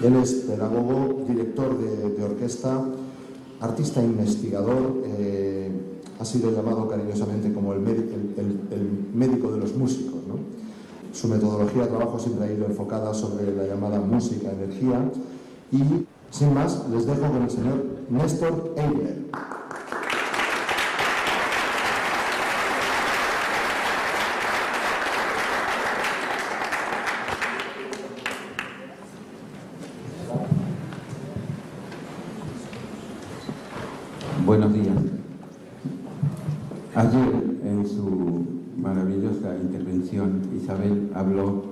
Él es pedagogo, director de orquesta, artista investigador, ha sido llamado cariñosamente como el médico de los músicos, ¿no? Su metodología de trabajo siempre ha ido enfocada sobre la llamada música, energía, y sin más les dejo con el señor Néstor Eiler. Buenos días. Ayer, en su maravillosa intervención, Isabel habló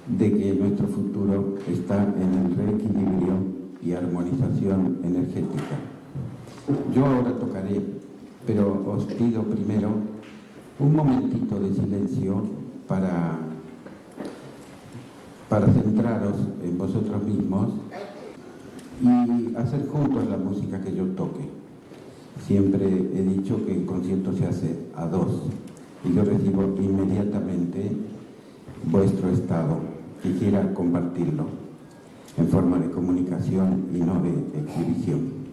de que nuestro futuro está en el reequilibrio y armonización energética. Yo ahora tocaré, pero os pido primero un momentito de silencio para centraros en vosotros mismos y hacer juntos la música que yo toque. Siempre he dicho que el concierto se hace a dos y yo recibo inmediatamente vuestro estado, que quiera compartirlo en forma de comunicación y no de exhibición.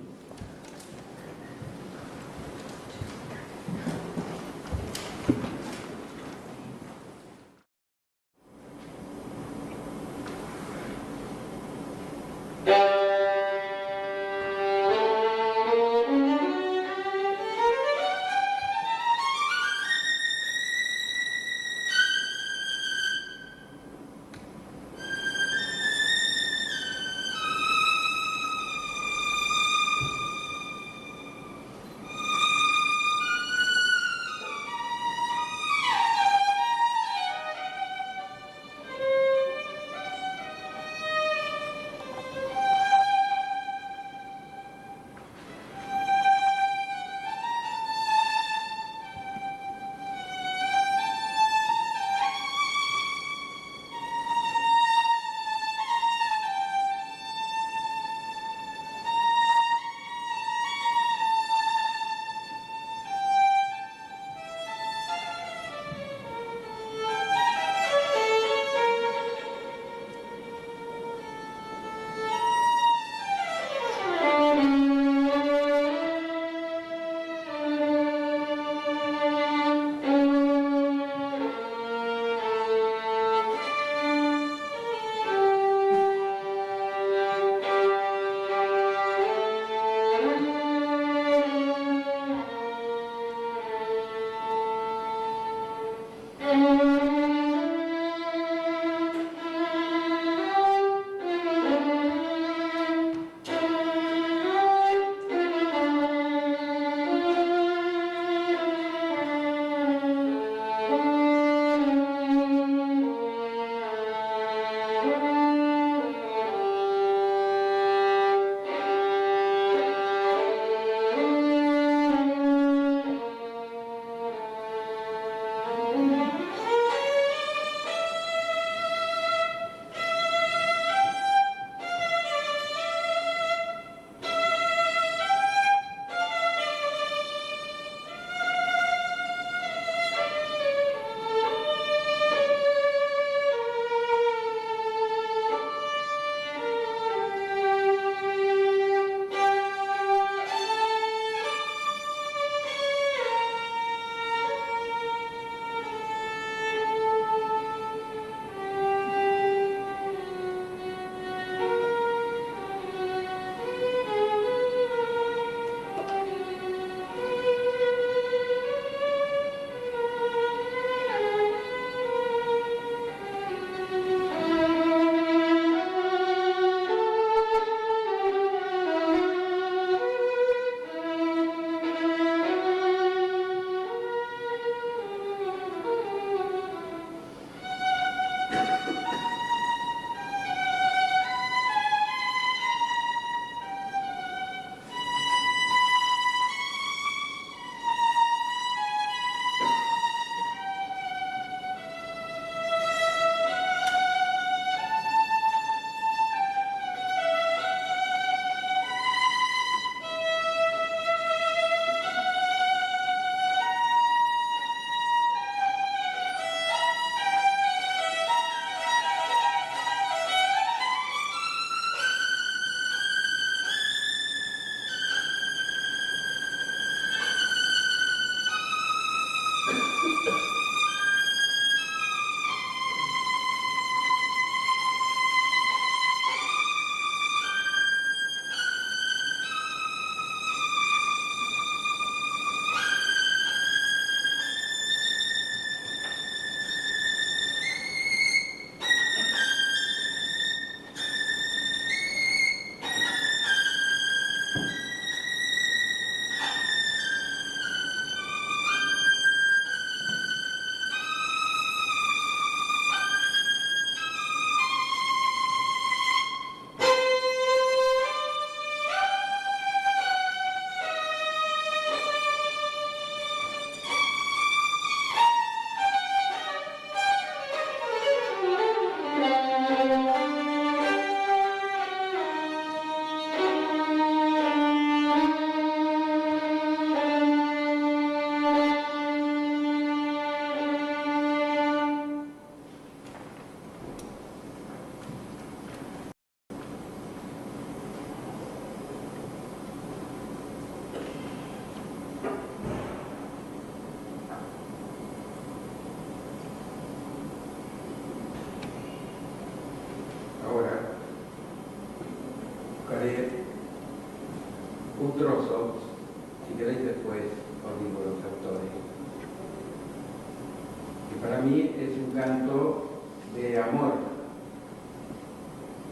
Para mí es un canto de amor.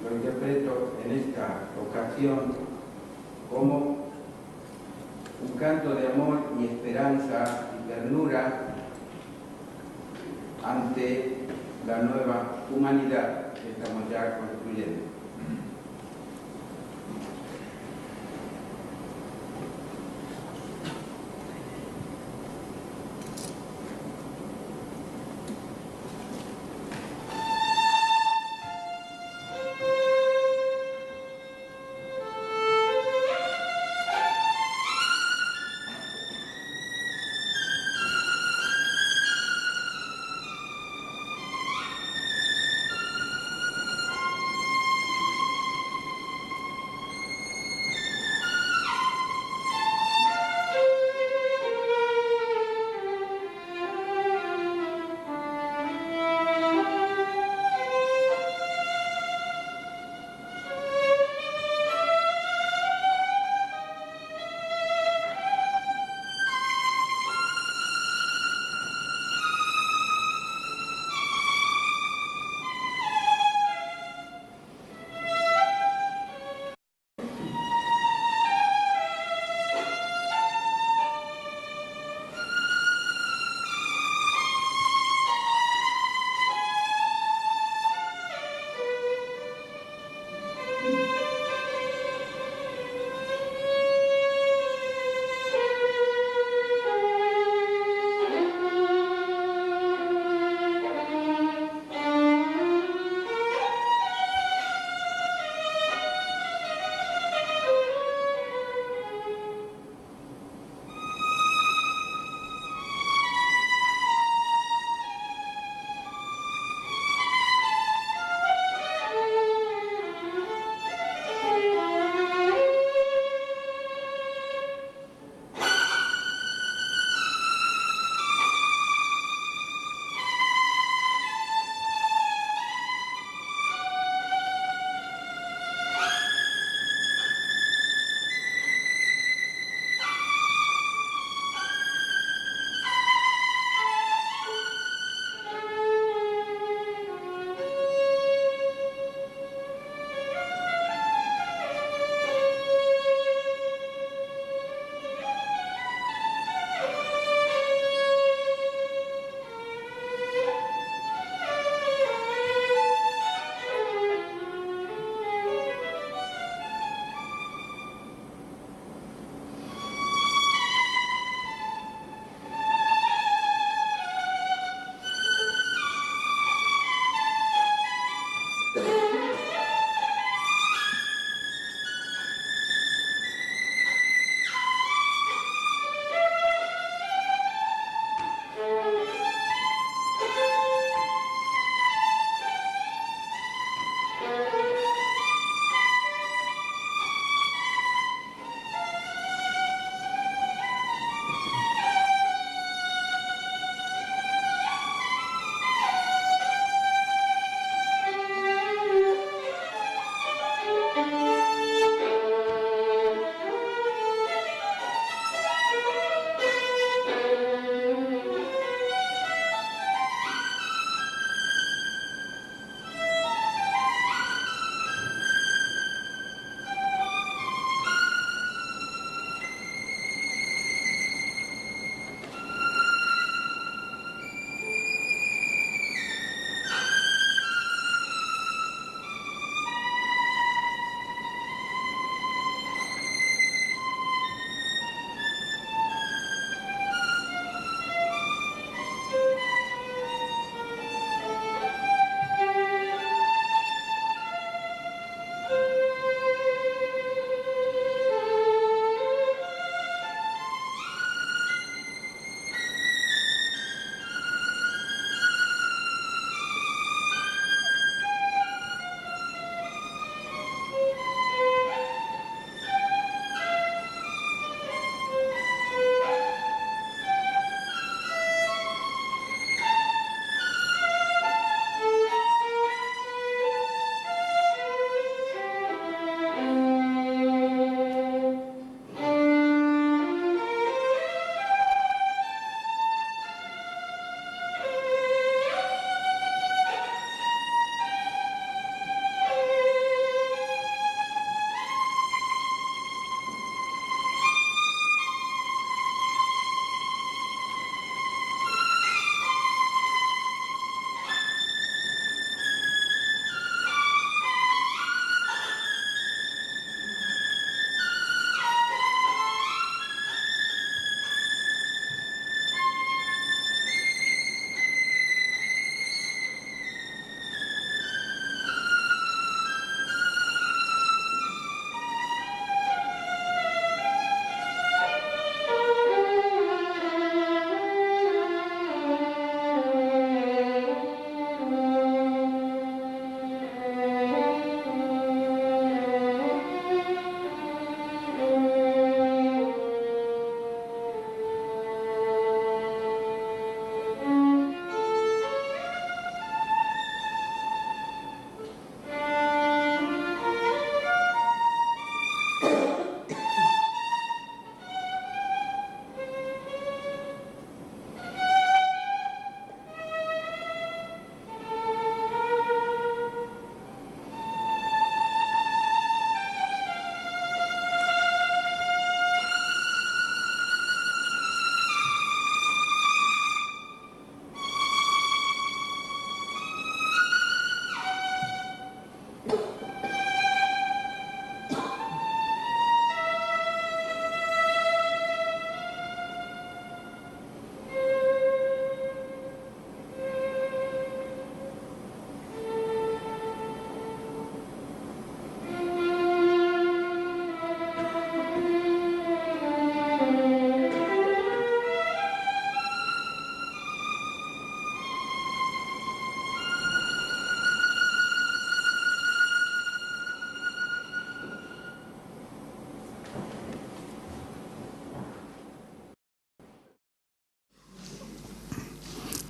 Lo interpreto en esta ocasión como un canto de amor y esperanza y ternura ante la nueva humanidad que estamos ya construyendo.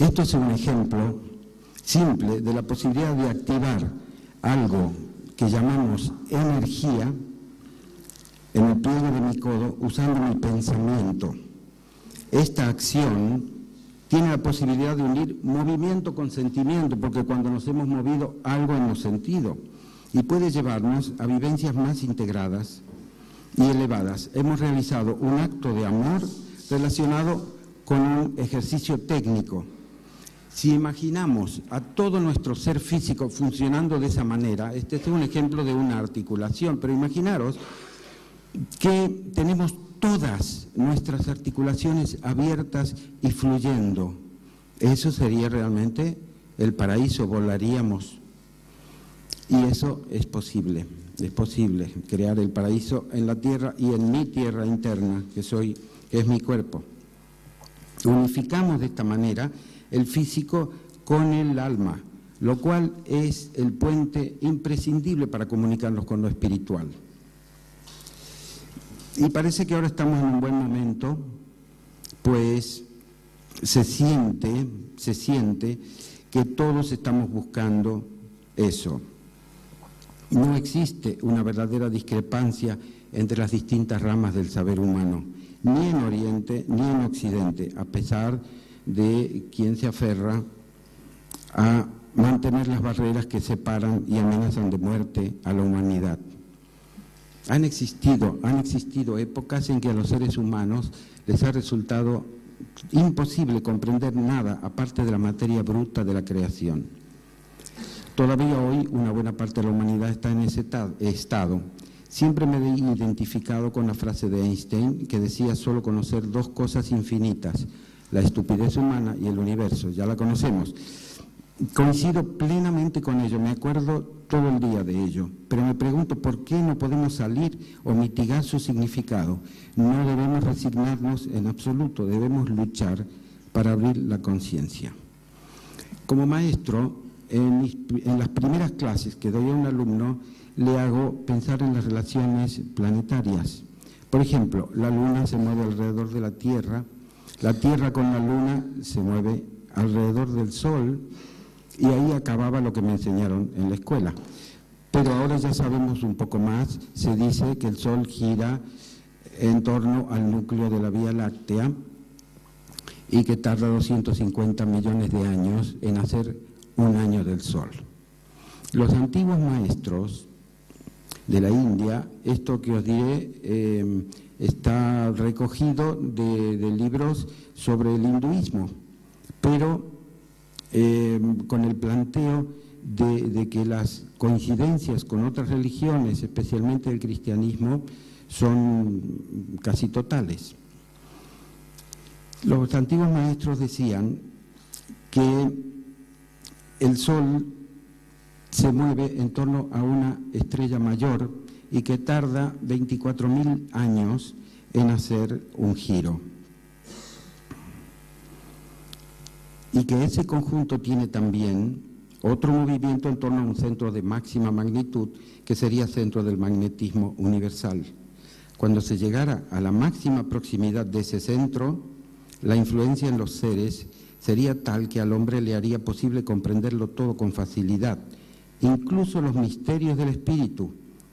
Esto es un ejemplo simple de la posibilidad de activar algo que llamamos energía en el pliegue de mi codo usando mi pensamiento. Esta acción tiene la posibilidad de unir movimiento con sentimiento, porque cuando nos hemos movido algo hemos sentido, y puede llevarnos a vivencias más integradas y elevadas. Hemos realizado un acto de amor relacionado con un ejercicio técnico. Si imaginamos a todo nuestro ser físico funcionando de esa manera, este es un ejemplo de una articulación, pero imaginaros que tenemos todas nuestras articulaciones abiertas y fluyendo. Eso sería realmente el paraíso, volaríamos. Y eso es posible crear el paraíso en la tierra y en mi tierra interna, que es mi cuerpo. Unificamos de esta manera el físico con el alma, lo cual es el puente imprescindible para comunicarnos con lo espiritual. Y parece que ahora estamos en un buen momento, pues se siente que todos estamos buscando eso. No existe una verdadera discrepancia entre las distintas ramas del saber humano, ni en Oriente ni en Occidente, a pesar de quien se aferra a mantener las barreras que separan y amenazan de muerte a la humanidad. Han existido épocas en que a los seres humanos les ha resultado imposible comprender nada aparte de la materia bruta de la creación. Todavía hoy una buena parte de la humanidad está en ese estado. Siempre me he identificado con la frase de Einstein que decía solo conocer dos cosas infinitas, la estupidez humana y el universo, ya la conocemos. Coincido plenamente con ello, me acuerdo todo el día de ello, pero me pregunto por qué no podemos salir o mitigar su significado. No debemos resignarnos en absoluto, debemos luchar para abrir la conciencia. Como maestro, en las primeras clases que doy a un alumno, le hago pensar en las relaciones planetarias. Por ejemplo, la Luna se mueve alrededor de la Tierra con la Luna se mueve alrededor del Sol, y ahí acababa lo que me enseñaron en la escuela. Pero ahora ya sabemos un poco más, se dice que el Sol gira en torno al núcleo de la Vía Láctea y que tarda 250 millones de años en hacer un año del Sol. Los antiguos maestros de la India, esto que os diré está recogido de libros sobre el hinduismo, pero con el planteo de que las coincidencias con otras religiones, especialmente el cristianismo, son casi totales. Los antiguos maestros decían que el Sol se mueve en torno a una estrella mayor y que tarda 24.000 años en hacer un giro. Y que ese conjunto tiene también otro movimiento en torno a un centro de máxima magnitud, que sería centro del magnetismo universal. Cuando se llegara a la máxima proximidad de ese centro, la influencia en los seres sería tal que al hombre le haría posible comprenderlo todo con facilidad, incluso los misterios del espíritu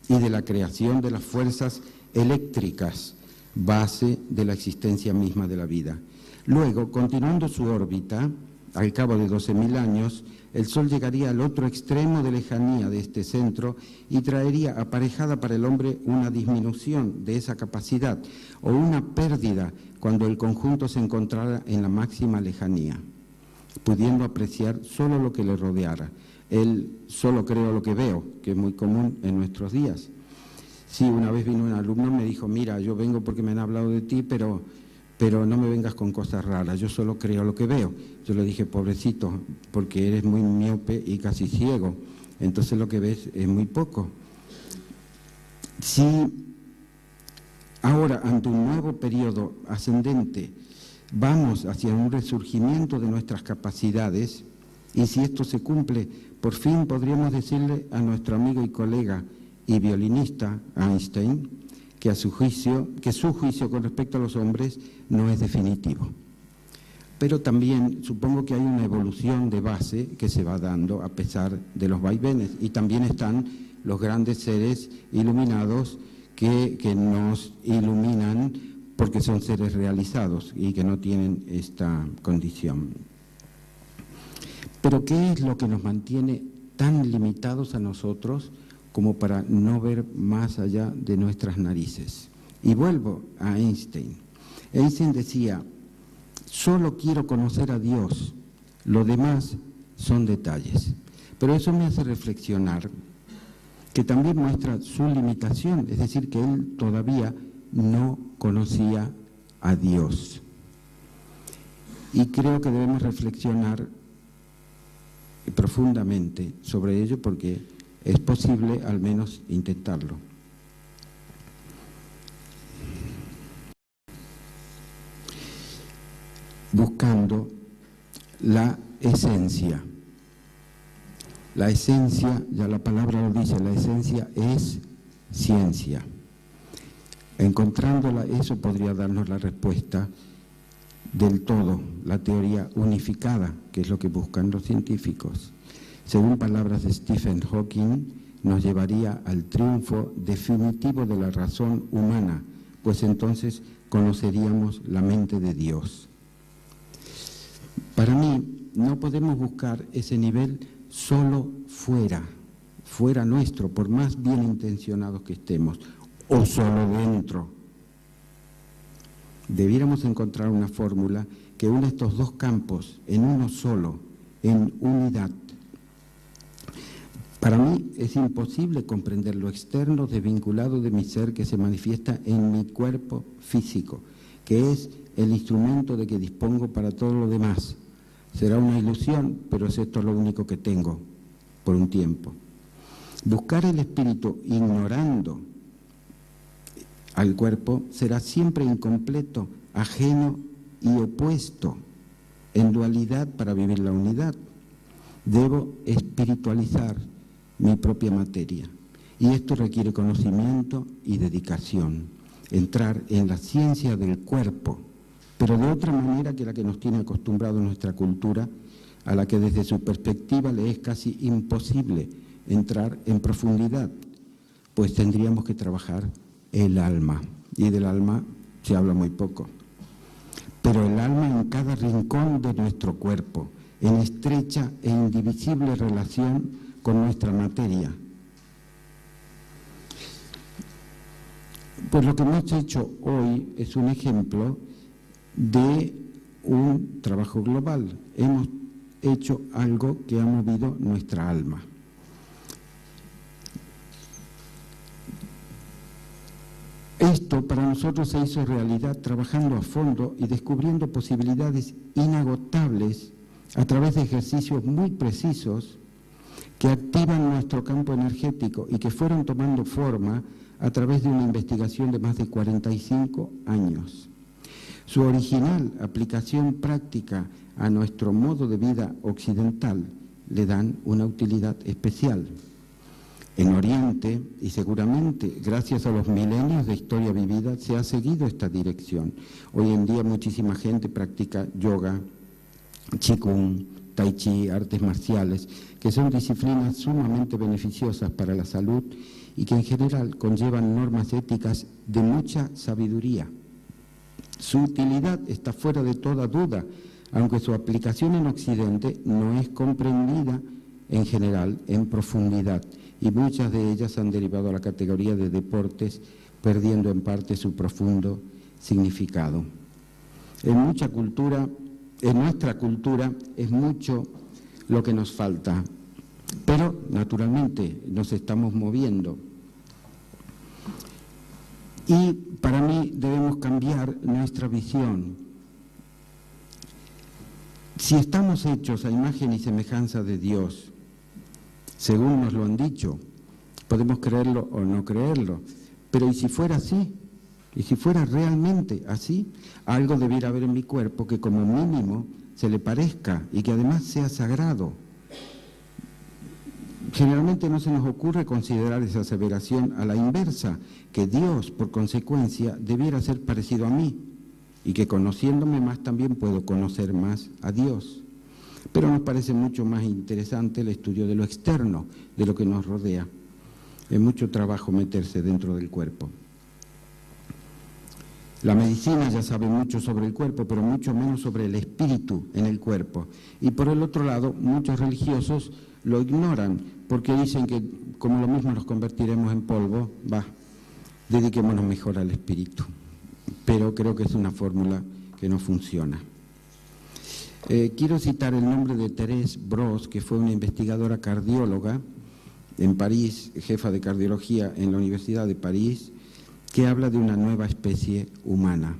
y de la creación de las fuerzas eléctricas, base de la existencia misma de la vida. Luego, continuando su órbita, al cabo de 12.000 años, el Sol llegaría al otro extremo de lejanía de este centro y traería aparejada para el hombre una disminución de esa capacidad o una pérdida cuando el conjunto se encontrara en la máxima lejanía, pudiendo apreciar solo lo que le rodeara. Él solo creo lo que veo, que es muy común en nuestros días. Sí, una vez vino un alumno y me dijo, mira, yo vengo porque me han hablado de ti, pero no me vengas con cosas raras, yo solo creo lo que veo. Yo le dije, pobrecito, porque eres muy miope y casi ciego, entonces lo que ves es muy poco. Si ahora, ante un nuevo periodo ascendente, vamos hacia un resurgimiento de nuestras capacidades, y si esto se cumple, por fin podríamos decirle a nuestro amigo y colega y violinista Einstein que su juicio con respecto a los hombres no es definitivo. pero también supongo que hay una evolución de base que se va dando a pesar de los vaivenes, y también están los grandes seres iluminados que nos iluminan porque son seres realizados y que no tienen esta condición. Pero ¿qué es lo que nos mantiene tan limitados a nosotros como para no ver más allá de nuestras narices? Y vuelvo a Einstein. Einstein decía: solo quiero conocer a Dios, lo demás son detalles. Pero eso me hace reflexionar que también muestra su limitación, es decir, que él todavía no conocía a Dios. Y creo que debemos reflexionar profundamente sobre ello, porque es posible al menos intentarlo. Buscando la esencia. La esencia, ya la palabra lo dice, la esencia es ciencia. Encontrándola, eso podría darnos la respuesta del todo, la teoría unificada, que es lo que buscan los científicos. Según palabras de Stephen Hawking, nos llevaría al triunfo definitivo de la razón humana, pues entonces conoceríamos la mente de Dios. Para mí, no podemos buscar ese nivel solo fuera nuestro, por más bien intencionados que estemos, o solo dentro. Debiéramos encontrar una fórmula que une estos dos campos en uno solo, en unidad. Para mí es imposible comprender lo externo desvinculado de mi ser que se manifiesta en mi cuerpo físico, que es el instrumento de que dispongo para todo lo demás. Será una ilusión, pero es esto lo único que tengo por un tiempo. Buscar el espíritu ignorando al cuerpo será siempre incompleto, ajeno y opuesto, en dualidad para vivir la unidad. Debo espiritualizar mi propia materia, y esto requiere conocimiento y dedicación, entrar en la ciencia del cuerpo, pero de otra manera que la que nos tiene acostumbrado nuestra cultura, a la que desde su perspectiva le es casi imposible entrar en profundidad, pues tendríamos que trabajar el alma, y del alma se habla muy poco. Pero el alma en cada rincón de nuestro cuerpo, en estrecha e indivisible relación con nuestra materia. Pues lo que hemos hecho hoy es un ejemplo de un trabajo global. Hemos hecho algo que ha movido nuestra alma. Esto para nosotros se hizo realidad trabajando a fondo y descubriendo posibilidades inagotables a través de ejercicios muy precisos que activan nuestro campo energético y que fueron tomando forma a través de una investigación de más de 45 años. Su original aplicación práctica a nuestro modo de vida occidental le dan una utilidad especial. En Oriente, y seguramente gracias a los milenios de historia vivida, se ha seguido esta dirección. Hoy en día muchísima gente practica yoga, qigong, tai chi, artes marciales, que son disciplinas sumamente beneficiosas para la salud y que en general conllevan normas éticas de mucha sabiduría. Su utilidad está fuera de toda duda, aunque su aplicación en Occidente no es comprendida en general en profundidad, y muchas de ellas han derivado a la categoría de deportes, perdiendo en parte su profundo significado. En nuestra cultura es mucho lo que nos falta, pero naturalmente nos estamos moviendo. Y para mí debemos cambiar nuestra visión. Si estamos hechos a imagen y semejanza de Dios, según nos lo han dicho, podemos creerlo o no creerlo, pero ¿y si fuera así? ¿Y si fuera realmente así? Algo debiera haber en mi cuerpo que como mínimo se le parezca y que además sea sagrado. Generalmente no se nos ocurre considerar esa aseveración a la inversa, que Dios, por consecuencia, debiera ser parecido a mí y que conociéndome más también puedo conocer más a Dios. Pero nos parece mucho más interesante el estudio de lo externo, de lo que nos rodea. Es mucho trabajo meterse dentro del cuerpo. La medicina ya sabe mucho sobre el cuerpo, pero mucho menos sobre el espíritu en el cuerpo. Y por el otro lado, muchos religiosos lo ignoran, porque dicen que como lo mismo nos convertiremos en polvo, dediquémonos mejor al espíritu. Pero creo que es una fórmula que no funciona. Quiero citar el nombre de Thérèse Bros, que fue una investigadora cardióloga en París, jefa de cardiología en la Universidad de París, que habla de una nueva especie humana.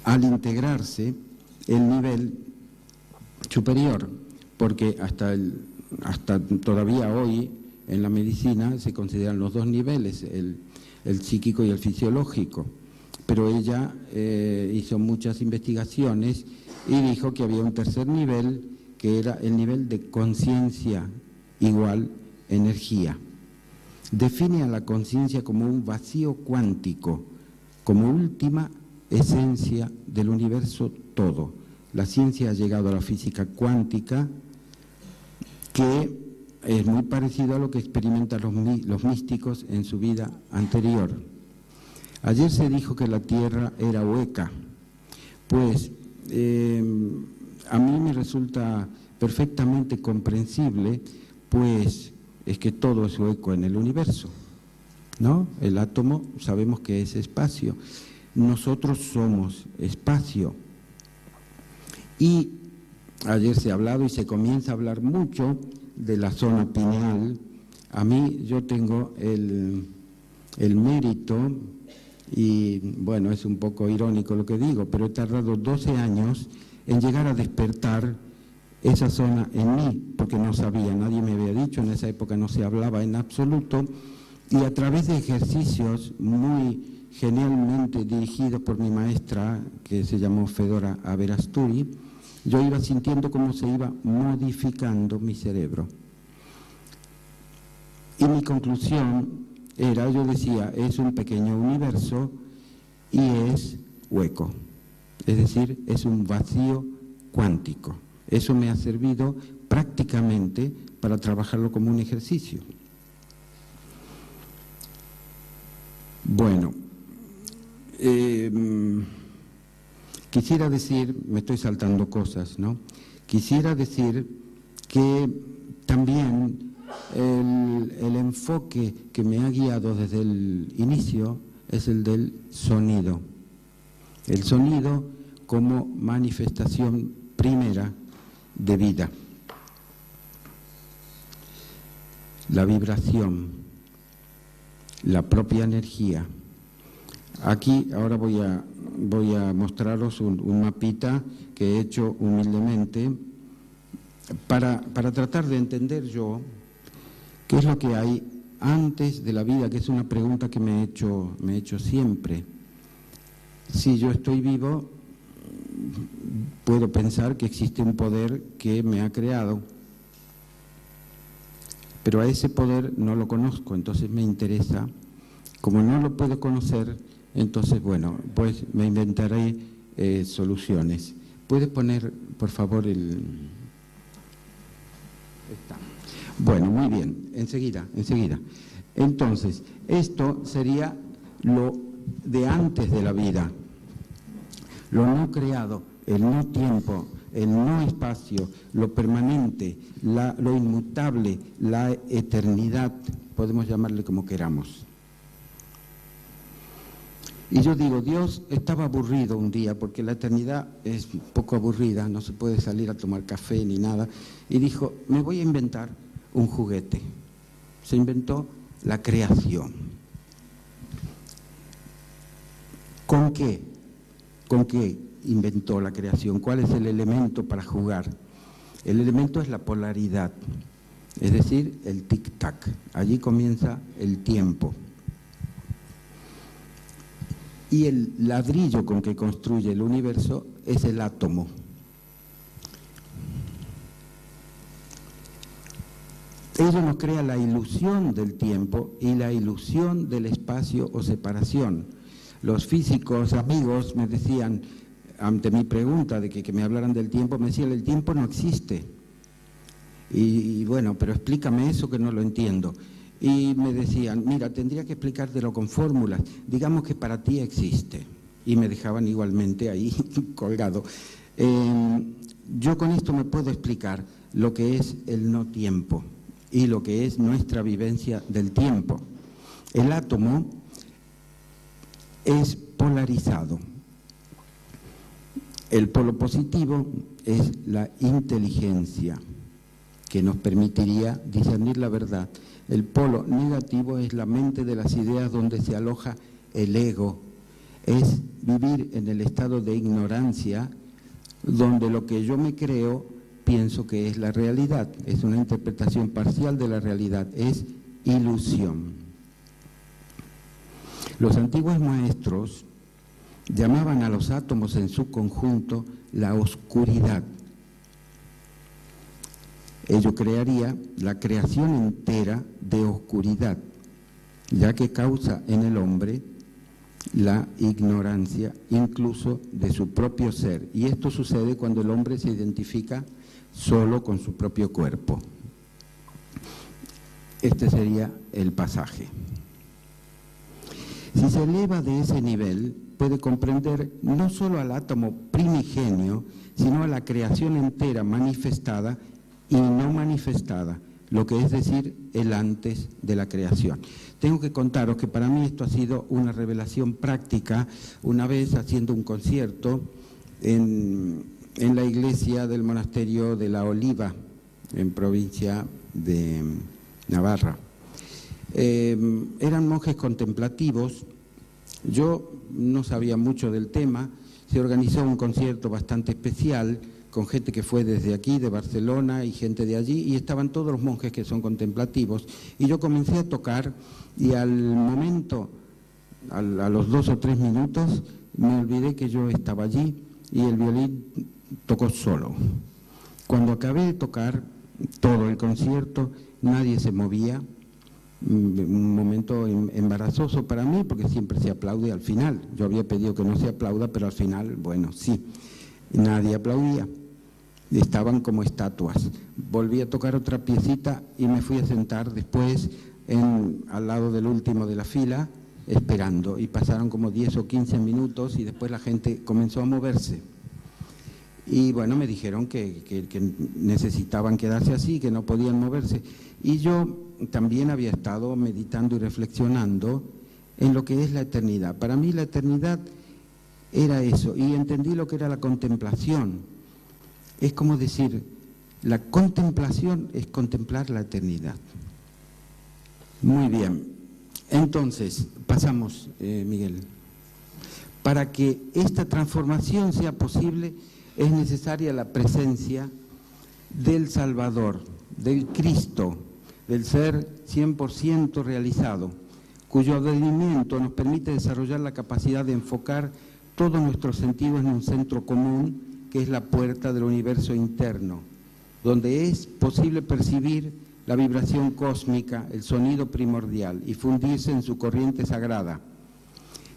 Al integrarse el nivel superior, porque hasta todavía hoy en la medicina se consideran los dos niveles, el psíquico y el fisiológico, pero ella hizo muchas investigaciones y dijo que había un tercer nivel, que era el nivel de conciencia igual energía. Define a la conciencia como un vacío cuántico, como última esencia del universo todo. La ciencia ha llegado a la física cuántica, que es muy parecido a lo que experimentan los místicos en su vida anterior. Ayer se dijo que la Tierra era hueca, pues a mí me resulta perfectamente comprensible, pues es que todo es hueco en el universo, ¿no? El átomo sabemos que es espacio, nosotros somos espacio. Y ayer se ha hablado y se comienza a hablar mucho de la zona pineal. A mí yo tengo el mérito, y bueno, es un poco irónico lo que digo, pero he tardado 12 años en llegar a despertar esa zona en mí, porque no sabía, nadie me había dicho, en esa época no se hablaba en absoluto, y a través de ejercicios muy genialmente dirigidos por mi maestra, que se llamó Fedora Averasturi, yo iba sintiendo cómo se iba modificando mi cerebro. Y mi conclusión era, yo decía, es un pequeño universo y es hueco, es decir, es un vacío cuántico. Eso me ha servido prácticamente para trabajarlo como un ejercicio. Bueno, quisiera decir, me estoy saltando cosas, ¿no? Quisiera decir que también el enfoque que me ha guiado desde el inicio es el del sonido. El sonido como manifestación primera de vida. La vibración, la propia energía. Aquí ahora voy a mostraros un mapita que he hecho humildemente para tratar de entender yo qué es lo que hay antes de la vida, que es una pregunta que me he hecho siempre. Si yo estoy vivo, puedo pensar que existe un poder que me ha creado, pero a ese poder no lo conozco, entonces me interesa. Como no lo puedo conocer, entonces, bueno, pues me inventaré soluciones. ¿Puedes poner, por favor, el...? Está. Bueno, muy bien, enseguida. Entonces, esto sería lo de antes de la vida, lo no creado, el no tiempo, el no espacio, lo permanente, lo inmutable, la eternidad, podemos llamarle como queramos. Y yo digo, Dios estaba aburrido un día, porque la eternidad es un poco aburrida, no se puede salir a tomar café ni nada, y dijo, me voy a inventar un juguete. Se inventó la creación. ¿Con qué? ¿Con qué inventó la creación? ¿Cuál es el elemento para jugar? El elemento es la polaridad, es decir, el tic-tac. Allí comienza el tiempo. Y el ladrillo con que construye el universo es el átomo. Ello nos crea la ilusión del tiempo y la ilusión del espacio o separación. Los físicos amigos me decían, ante mi pregunta de que me hablaran del tiempo, me decían, el tiempo no existe. Y bueno, pero explícame eso que no lo entiendo. Y me decían, mira, tendría que explicártelo con fórmulas, digamos que para ti existe. Y me dejaban igualmente ahí colgado. Yo con esto me puedo explicar lo que es el no tiempo y lo que es nuestra vivencia del tiempo. El átomo es polarizado. El polo positivo es la inteligencia, que nos permitiría discernir la verdad. El polo negativo es la mente de las ideas donde se aloja el ego. Es vivir en el estado de ignorancia, donde lo que yo me creo, pienso que es la realidad. Es una interpretación parcial de la realidad, es ilusión. Los antiguos maestros llamaban a los átomos en su conjunto la oscuridad. Ello crearía la creación entera de oscuridad, ya que causa en el hombre la ignorancia incluso de su propio ser. Y esto sucede cuando el hombre se identifica solo con su propio cuerpo. Este sería el pasaje. Si se eleva de ese nivel, puede comprender no solo al átomo primigenio, sino a la creación entera manifestada y no manifestada, lo que es decir, el antes de la creación. Tengo que contaros que para mí esto ha sido una revelación práctica, una vez haciendo un concierto en la iglesia del monasterio de La Oliva, en provincia de Navarra. Eran monjes contemplativos, yo no sabía mucho del tema, se organizó un concierto bastante especial con gente que fue desde aquí, de Barcelona, y gente de allí, y estaban todos los monjes que son contemplativos, y yo comencé a tocar, y al momento, a los 2 o 3 minutos, me olvidé que yo estaba allí, y el violín tocó solo. Cuando acabé de tocar todo el concierto, nadie se movía, un momento embarazoso para mí, porque siempre se aplaude al final. Yo había pedido que no se aplauda, pero al final, bueno, sí, nadie aplaudía. Estaban como estatuas. Volví a tocar otra piecita y me fui a sentar después al lado del último de la fila, esperando. Y pasaron como 10 o 15 minutos y después la gente comenzó a moverse. Y bueno, me dijeron que necesitaban quedarse así, que no podían moverse. Y yo también había estado meditando y reflexionando en lo que es la eternidad. Para mí la eternidad era eso, y entendí lo que era la contemplación. Es como decir, la contemplación es contemplar la eternidad. Muy bien, entonces, pasamos, Miguel. Para que esta transformación sea posible, es necesaria la presencia del Salvador, del Cristo, del ser 100% realizado, cuyo advenimiento nos permite desarrollar la capacidad de enfocar todos nuestros sentidos en un centro común, que es la puerta del universo interno, donde es posible percibir la vibración cósmica, el sonido primordial, y fundirse en su corriente sagrada.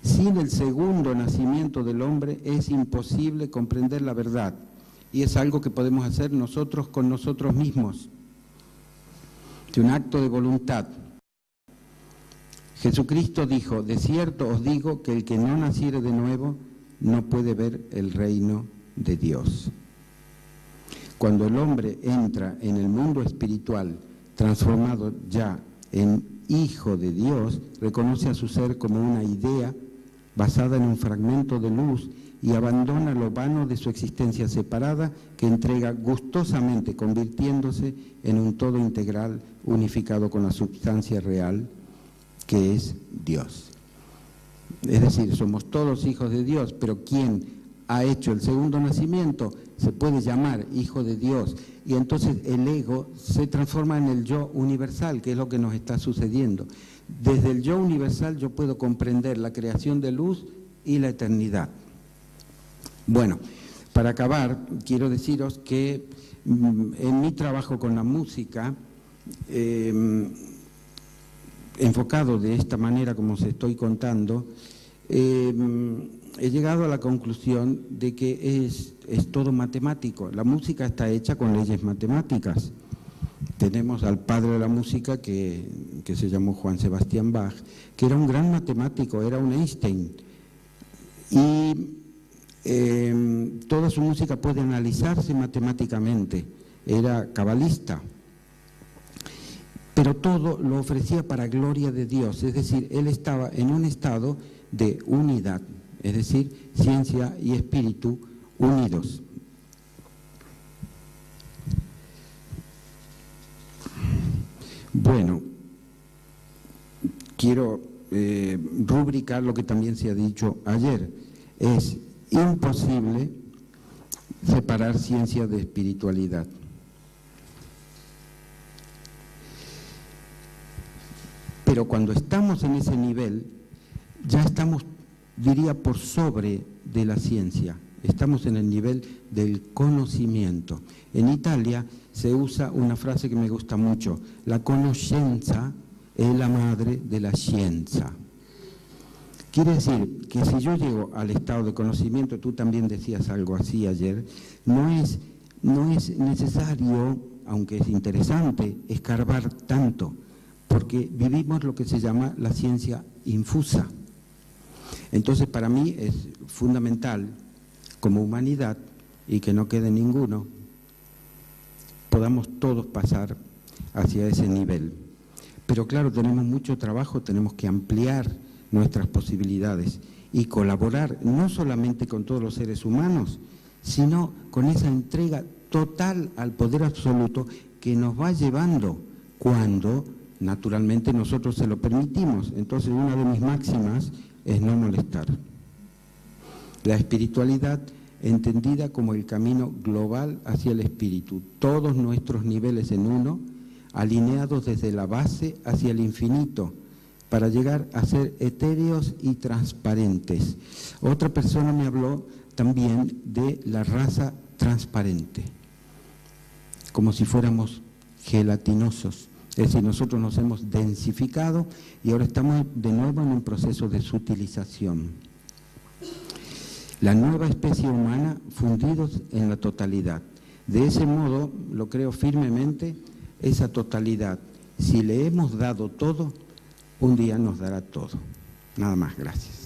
Sin el segundo nacimiento del hombre es imposible comprender la verdad, y es algo que podemos hacer nosotros con nosotros mismos. Es un acto de voluntad. Jesucristo dijo, de cierto os digo que el que no naciere de nuevo no puede ver el reino de Dios. Cuando el hombre entra en el mundo espiritual, transformado ya en hijo de Dios, reconoce a su ser como una idea basada en un fragmento de luz y abandona lo vano de su existencia separada, que entrega gustosamente, convirtiéndose en un todo integral unificado con la substancia real, que es Dios. Es decir, somos todos hijos de Dios, pero quien ha hecho el segundo nacimiento se puede llamar hijo de Dios, y entonces el ego se transforma en el yo universal, que es lo que nos está sucediendo. Desde el yo universal yo puedo comprender la creación de luz y la eternidad. Bueno, para acabar, quiero deciros que en mi trabajo con la música, enfocado de esta manera como os estoy contando, he llegado a la conclusión de que es todo matemático. La música está hecha con leyes matemáticas. Tenemos al padre de la música que se llamó Juan Sebastián Bach, que era un gran matemático, era un Einstein. Y toda su música puede analizarse matemáticamente, era cabalista. Pero todo lo ofrecía para gloria de Dios, es decir, él estaba en un estado de unidad, es decir, ciencia y espíritu unidos. Bueno, quiero rubricar lo que también se ha dicho ayer. Es imposible separar ciencia de espiritualidad. Pero cuando estamos en ese nivel, ya estamos, diría, por sobre de la ciencia. Estamos en el nivel del conocimiento. En Italia se usa una frase que me gusta mucho: la conoscenza es la madre de la scienza. Quiere decir que si yo llego al estado de conocimiento, tú también decías algo así ayer, no es necesario, aunque es interesante, escarbar tanto, porque vivimos lo que se llama la ciencia infusa. Entonces, para mí es fundamental, como humanidad, y que no quede ninguno, podamos todos pasar hacia ese nivel. Pero claro, tenemos mucho trabajo, tenemos que ampliar nuestras posibilidades y colaborar no solamente con todos los seres humanos, sino con esa entrega total al poder absoluto que nos va llevando cuando naturalmente nosotros se lo permitimos. Entonces, una de mis máximas es no molestar. La espiritualidad entendida como el camino global hacia el espíritu, todos nuestros niveles en uno, alineados desde la base hacia el infinito, para llegar a ser etéreos y transparentes. Otra persona me habló también de la raza transparente, como si fuéramos gelatinosos. Es decir, nosotros nos hemos densificado y ahora estamos de nuevo en un proceso de sutilización. La nueva especie humana fundidos en la totalidad. De ese modo, lo creo firmemente, esa totalidad, si le hemos dado todo, un día nos dará todo. Nada más, gracias.